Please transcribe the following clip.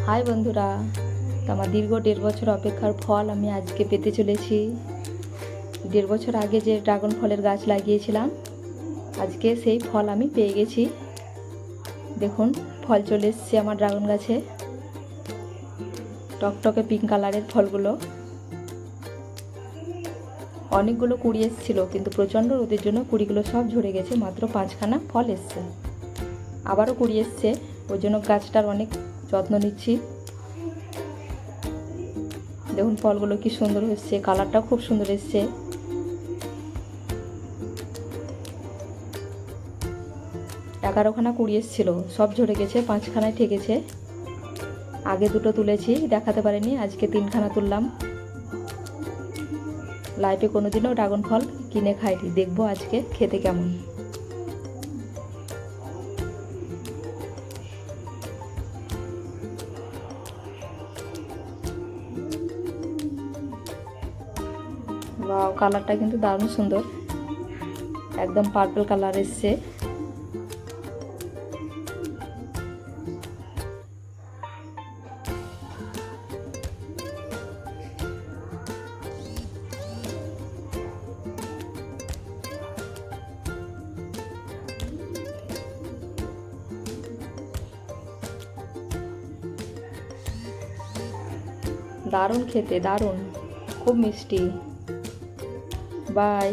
High বন্ধুরা, তো আমার দীর্ঘ 1.5 বছর অপেক্ষার ফল আমি আজকে পেতে চলেছি। 1.5 বছর আগে যে ড্রাগন ফলের গাছ লাগিয়েছিলাম, আজকে সেই ফল আমি পেয়ে গেছি। দেখুন, ফল চলে এসছে আমার ড্রাগন গাছে। টকটকে পিঙ্ক কালারের ফলগুলো। অনেকগুলো কুড়ি এসেছিলো, কিন্তু প্রচণ্ড রোদের জন্য কুড়িগুলো সব ঝরে গেছে। মাত্র 5খানা ফল এসছে। আবারও কুড়ি এসছে, ওই জন্য গাছটার অনেক যত্ন নিচ্ছি। দেখুন ফলগুলো কি সুন্দর হচ্ছে, কালারটাও খুব সুন্দর এসছে। এগারোখানা কুড়ি এসেছিল, সব ঝরে গেছে, 5খানায় ঠেকেছে। আগে দুটো তুলেছি, দেখাতে পারিনি, আজকে 3খানা তুললাম। লাইফে কোনোদিনও ড্রাগন ফল কিনে খাইনি, দেখবো আজকে খেতে কেমন। ওয়াও, কালারটা কিন্তু দারুণ সুন্দর, একদম পার্পল কালার এসছে। দারুণ খেতে, দারুণ, খুব মিষ্টি। বাই।